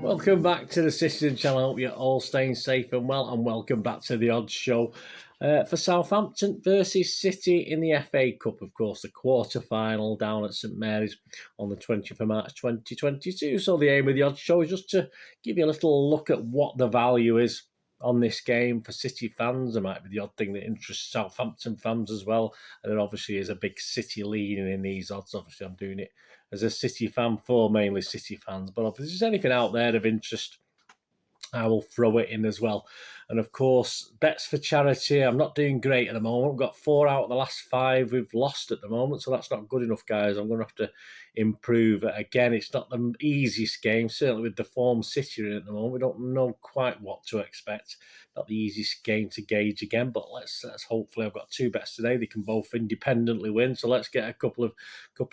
Welcome back to the Citizen Channel. I hope you're all staying safe and well, and welcome back to the Odds Show for Southampton versus City in the FA Cup, of course, the quarter-final down at St Mary's on the 20th of March 2022. So the aim of the Odds Show is just to give you a little look at what the value is on this game for City fans. There might be the odd thing that interests Southampton fans as well, and there obviously is a big City leading in these odds. Obviously, I'm doing it as a City fan for mainly City fans, but if there's anything out there of interest, I will throw it in as well. And of course, bets for charity. I'm not doing great at the moment. I've got 4 out of the last 5 we've lost at the moment, so that's not good enough, guys. I'm going to have to improve. Again, it's not the easiest game, certainly with the form City in at the moment. We don't know quite what to expect. Not the easiest game to gauge again, but let's hopefully, I've got 2 bets today. They can both independently win, so let's get a couple of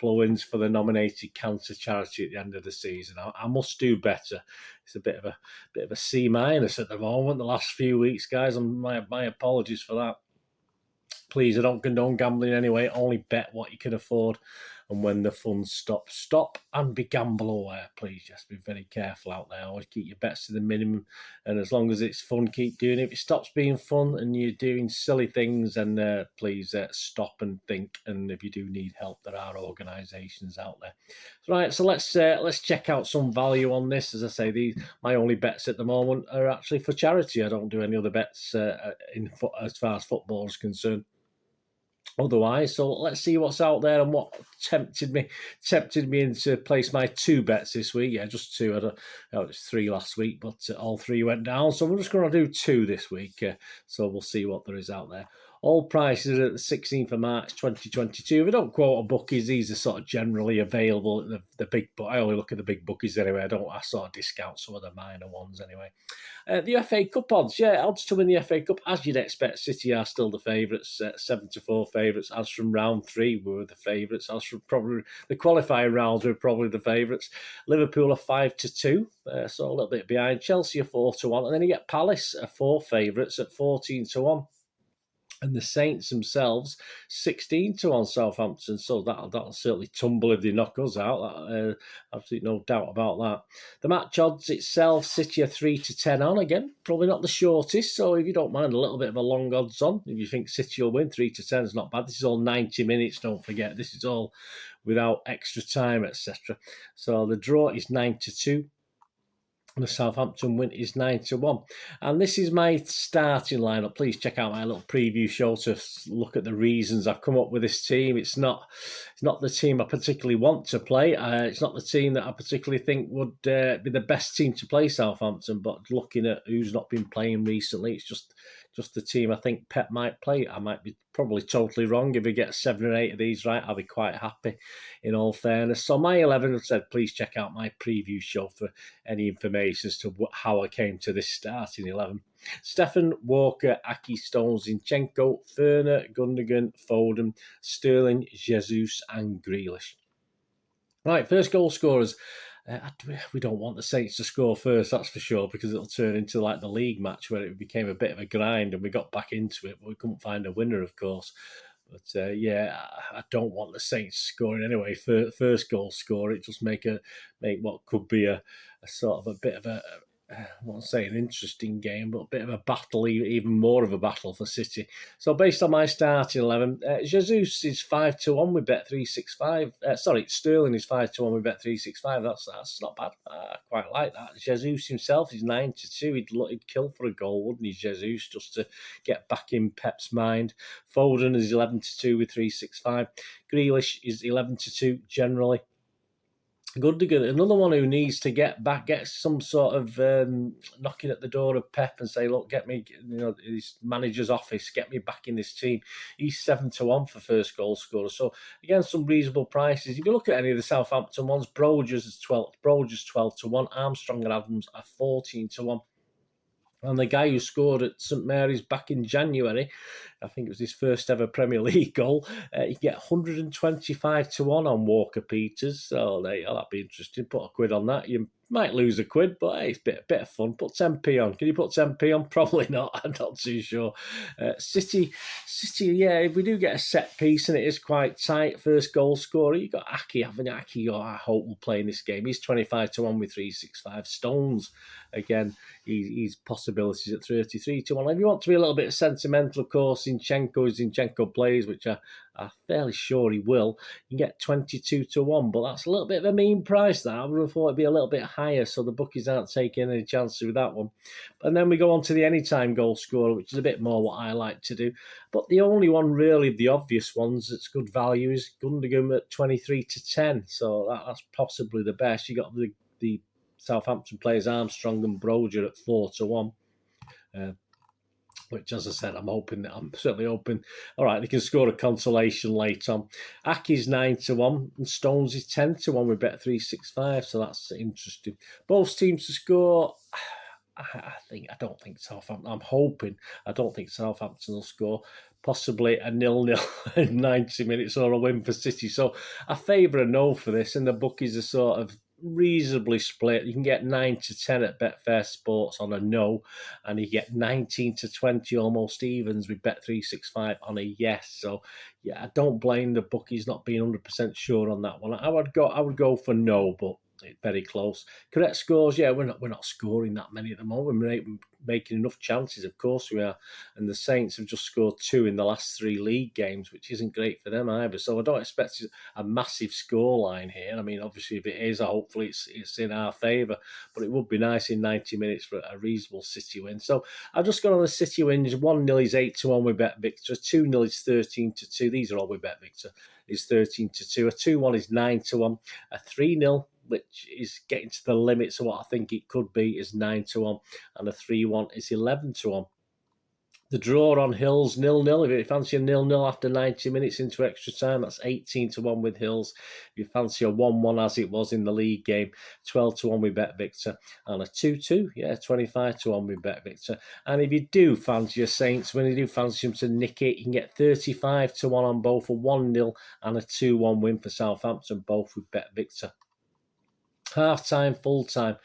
wins for the nominated cancer charity at the end of the season. I must do better. It's a bit of a C- at the moment. The last few weeks, guys, and my apologies for that. Please, I don't condone gambling anyway. Only bet what you can afford. And when the fun stops, stop and be gamble aware. Please just be very careful out there. Always keep your bets to the minimum. And as long as it's fun, keep doing it. If it stops being fun and you're doing silly things, then please stop and think. And if you do need help, there are organisations out there. Right, so let's check out some value on this. As I say, my only bets at the moment are actually for charity. I don't do any other bets as far as football is concerned. Otherwise, so let's see what's out there and what tempted me into place my 2 bets this week. Yeah, just 2. I don't know, it was 3 last week, but all 3 went down. So we're just going to do 2 this week. So we'll see what there is out there. All prices are at the 16th of March 2022. If we don't quote a bookies, these are sort of generally available at the big book. I only look at the big bookies anyway. I sort of discount some of the minor ones anyway. The FA Cup odds, odds to win the FA Cup, as you'd expect. City are still the favourites, 7-4 favourites. As from round 3, we were the favourites. As from probably the qualifying rounds, we were probably the favourites. Liverpool are 5-2, so a little bit behind. Chelsea are 4-1, and then you get Palace are 4 favourites at 14-1. And the Saints themselves, 16-1 Southampton. So that'll certainly tumble if they knock us out. Absolutely no doubt about that. The match odds itself, City are 3-10 on. Again, probably not the shortest. So if you don't mind a little bit of a long odds on, if you think City will win, 3-10 is not bad. This is all 90 minutes, don't forget. This is all without extra time, etc. So the draw is 9-2. The Southampton win is 9-1. And this is my starting lineup. Please check out my little preview show to look at the reasons I've come up with this team. It's not the team I particularly want to play. It's not the team that I particularly think would be the best team to play Southampton. But looking at who's not been playing recently, it's just the team I think Pep might play. I might be probably totally wrong. If we get 7 or 8 of these right, I'll be quite happy, in all fairness. So my 11, I said, please check out my preview show for any information as to how I came to this starting 11. Stefan, Walker, Aki, Stones, Zinchenko, Ferner, Gundogan, Foden, Sterling, Jesus and Grealish. Right, first goal scorers. We don't want the Saints to score first, that's for sure, because it'll turn into like the league match where it became a bit of a grind and we got back into it, but we couldn't find a winner, of course. But I don't want the Saints scoring anyway. First goal score, it just make what could be a sort of a bit of a, I won't say an interesting game, but a bit of a battle, even more of a battle for City. So based on my starting 11, Jesus is 5-1 with Bet365. Sterling is 5-1 with Bet365. That's not bad. I quite like that. Jesus himself is 9-2. He'd kill for a goal, wouldn't he, Jesus, just to get back in Pep's mind. Foden is 11-2 with 365. Grealish is 11-2 generally. Gundogan, another one who needs to get some sort of knocking at the door of Pep and say, look, get me, his manager's office, get me back in this team. He's 7-1 for first goal scorer. So again, some reasonable prices. If you look at any of the Southampton ones, Brogues is 12-1, Armstrong and Adams are 14-1. And the guy who scored at St Mary's back in January, I think it was his first ever Premier League goal, you get 125-1 on Walker Peters. So that'd be interesting. Put a quid on that. You Might lose a quid, but hey, it's a bit of fun. Put 10p on. Can you put 10p on? Probably not. I'm not too sure. City, yeah, if we do get a set piece and it is quite tight, first goal scorer, you got Aki. Having Aki, I hope will play in this game. He's 25-1 with 365. Stones, again, he's possibilities at 33-1. If you want to be a little bit sentimental, of course, Zinchenko plays, which I'm fairly sure he will. You can get 22-1, but that's a little bit of a mean price. That I would have thought it'd be a little bit higher, so the bookies aren't taking any chances with that one. And then we go on to the anytime goal scorer, which is a bit more what I like to do. But the only one really, the obvious ones that's good value is Gundogan at 23-10. So that's possibly the best. You got the Southampton players Armstrong and Broger at 4-1. Which, as I said, I'm certainly hoping, all right, they can score a consolation late on. Aki's 9-1 and Stones is 10-1 with Bet365, so that's interesting. Both teams to score, I don't think Southampton will score. Possibly a 0-0 in 90 minutes or a win for City. So I favour a no for this, and the bookies are sort of reasonably split. You can get 9-10 at Betfair Sports on a no, and you get 19-20 almost evens with Bet365 on a yes. So yeah, I don't blame the bookies not being 100% sure on that one. I would go for no, but it's very close. Correct scores, yeah, we're not scoring that many at the moment. We're making enough chances, of course we are. And the Saints have just scored 2 in the last 3 league games, which isn't great for them either. So I don't expect a massive scoreline here. I mean, obviously, if it is, hopefully it's in our favour. But it would be nice in 90 minutes for a reasonable City win. So I've just gone on the City wins. 1-0 is 8-1 with Bet Victor. 2-0 is 13-2. These are all with Bet Victor. Is 13-2. A 2-1 is 9-1. A 3-0, which is getting to the limits of what I think it could be, is 9-1, and a 3-1 is 11-1. The draw on Hills 0-0. If you fancy a 0-0 after 90 minutes into extra time, that's 18-1 with Hills. If you fancy a 1-1 as it was in the league game, 12-1 with Bet Victor, and a 2-2, 25-1 with Bet Victor. And if you do fancy your Saints, when you do fancy them to nick it, you can get 35-1 on both, a 1-0 and a 2-1 win for Southampton, both with Bet Victor. Half-time, full-time.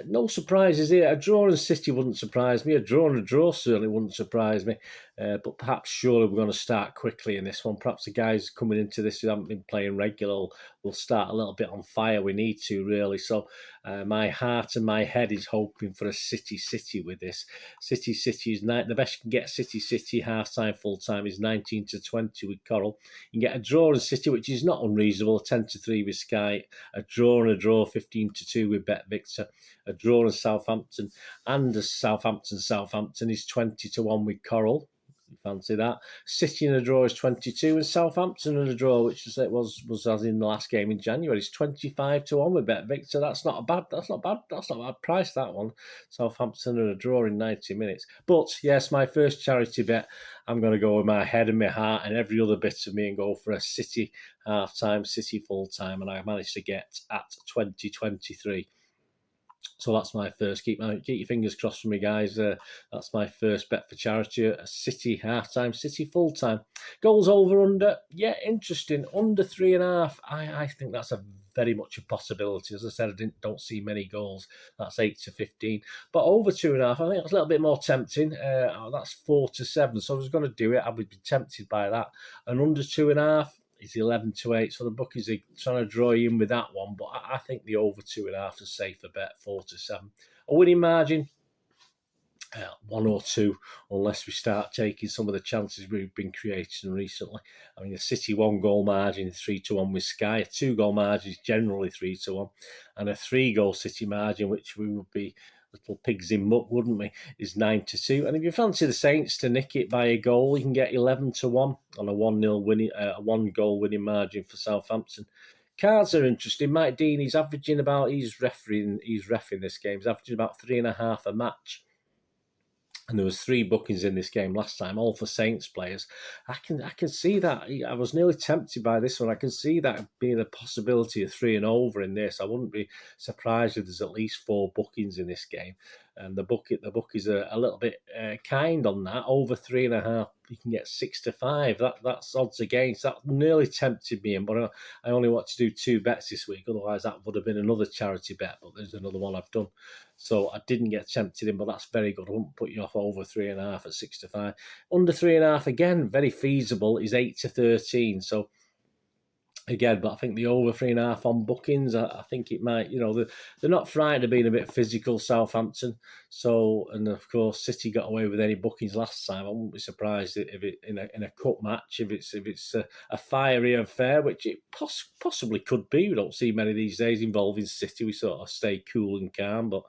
No surprises here. A draw in City wouldn't surprise me. A draw certainly wouldn't surprise me. But perhaps surely we're going to start quickly in this one. Perhaps the guys coming into this who haven't been playing regular will start a little bit on fire. We need to, really. So my heart and my head is hoping for a City with this. City is the best you can get. City half-time, full-time is 19-20 with Coral. You can get a draw in City, which is not unreasonable, 10-3 with Sky. A draw, 15-2 with Bet Victor. A draw in Southampton, and a Southampton is 20-1 with Coral. Fancy that. City in a draw is 22, and Southampton in a draw, which was as in the last game in January, is 25-1 with Bet Victor. That's not bad price, that one. Southampton in a draw in 90 minutes. But yes, my first charity bet, I'm going to go with my head and my heart and every other bit of me and go for a City half-time, City full-time, and I managed to get at 20-23. So that's my first. Keep your fingers crossed for me, guys. That's my first bet for charity. A City half-time, City full-time. Goals over, under. Yeah, interesting. Under 3.5. I think that's very much a possibility. As I said, I don't see many goals. That's 8-15. But over 2.5, I think that's a little bit more tempting. That's 4-7. So I was going to do it. I would be tempted by that. And under 2.5. Is 11-8, so the bookies are trying to draw you in with that one, but I think the over 2.5 is a safer bet, 4-7. A winning margin, 1 or 2, unless we start taking some of the chances we've been creating recently. I mean, a City 1-goal margin, 3-1 with Sky. A 2-goal margin is generally 3-1, and a 3-goal City margin, which we would be little pigs in muck, wouldn't we, is 9-2. And if you fancy the Saints to nick it by a goal, you can get 11-1 on a 1-0 winning, a 1-goal winning margin for Southampton. Cards are interesting. Mike Dean, he's reffing this game. He's averaging about 3.5 a match. And there was 3 bookings in this game last time, all for Saints players. I can see that. I was nearly tempted by this one. I can see that being a possibility of 3 and over in this. I wouldn't be surprised if there's at least 4 bookings in this game. And the bookies are a little bit kind on that. Over 3.5 you can get 6-5. That's odds against. That nearly tempted me in, but I only want to do 2 bets this week. Otherwise, that would have been another charity bet. But there's another one I've done, so I didn't get tempted in. But that's very good. I won't put you off over 3.5 at 6-5. Under 3.5 again, very feasible, is 8-13. So again, but I think the over 3.5 on bookings, I think it might, they're not frightened of being a bit physical, Southampton. So, and of course, City got away with any bookings last time. I wouldn't be surprised if it in a cup match, if it's a fiery affair, which it possibly could be. We don't see many these days involving City. We sort of stay cool and calm, but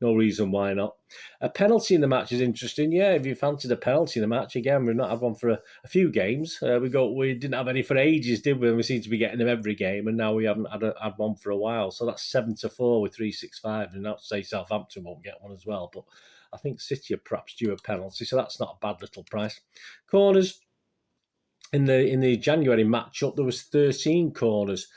no reason why not. A penalty in the match is interesting. Yeah, if you fancied a penalty in the match, again, we've not had one for a few games. We didn't have any for ages, did we? And we seem to be getting them every game, and now we haven't had one for a while. So that's 7-4 with 365, and not to say Southampton won't get one as well, but I think City are perhaps due a penalty, so that's not a bad little price. Corners. In the January matchup, there was 13 corners.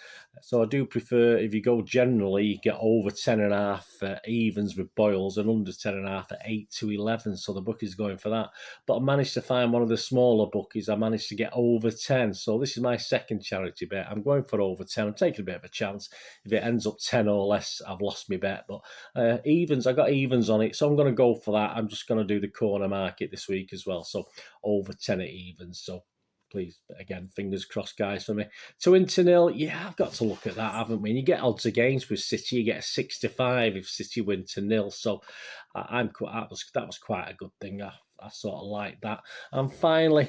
So I do prefer, if you go generally, you get over 10.5 evens with Boyles and under 10.5 at 8-11. So the bookie's going for that. But I managed to find one of the smaller bookies. I managed to get over 10. So this is my second charity bet. I'm going for over 10. I'm taking a bit of a chance. If it ends up 10 or less, I've lost my bet. But evens, I got evens on it. So I'm going to go for that. I'm just going to do the corner market this week as well. So over 10 at evens. So please, again, fingers crossed, guys, for me. 2-0, yeah, I've got to look at that, haven't we? And you get odds against with City. You get a 6-5 if City win 0. So that was quite a good thing. I sort of like that. And finally,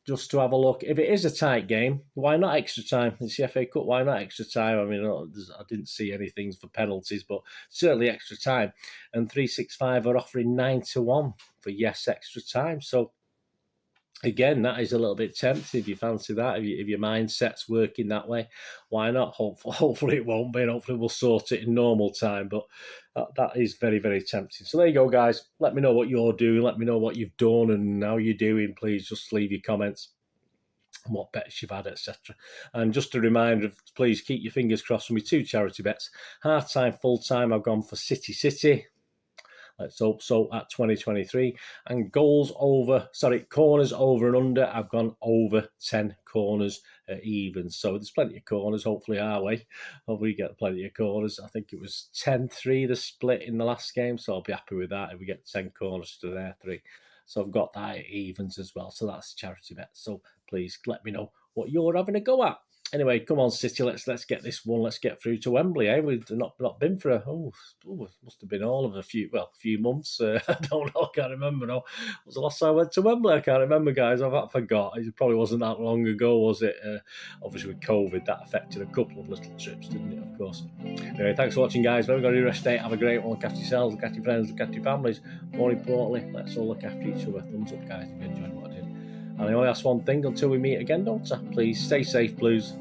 just to have a look, if it is a tight game, why not extra time? It's the FA Cup, why not extra time? I mean, I didn't see anything for penalties, but certainly extra time. And 365 are offering 9-1 for yes, extra time. So again, that is a little bit tempting if you fancy that. If your mindset's working that way, why not? Hopefully it won't be, and hopefully we'll sort it in normal time. But that is very, very tempting. So there you go, guys. Let me know what you're doing. Let me know what you've done and how you're doing. Please just leave your comments and what bets you've had, etc. And just a reminder, please keep your fingers crossed for me 2 charity bets. Half time, full time, I've gone for City. Let's hope so at 2023. And corners over and under, I've gone over 10 corners even. So there's plenty of corners, hopefully our way. We get plenty of corners. I think it was 10-3 the split in the last game, so I'll be happy with that if we get 10 corners to their 3. So I've got that at evens as well. So that's a charity bet. So please let me know what you're having a go at. Anyway, come on, City. Let's get this one. Let's get through to Wembley. We've not been for must have been all of a few months. I don't know. I can't remember now. It was the last time I went to Wembley? I can't remember, guys. I forgot. It probably wasn't that long ago, was it? Obviously with COVID, that affected a couple of little trips, didn't it? Of course. Anyway, thanks for watching, guys. We're going to do rest day. Have a great one. Look after yourselves. Look after your friends. Look after your families. More importantly, let's all look after each other. Thumbs up, guys, if you enjoyed what I did. And I only ask one thing until we meet again, don't I? Please stay safe, Blues.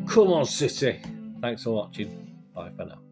Come on, City. Thanks for watching. Bye for now.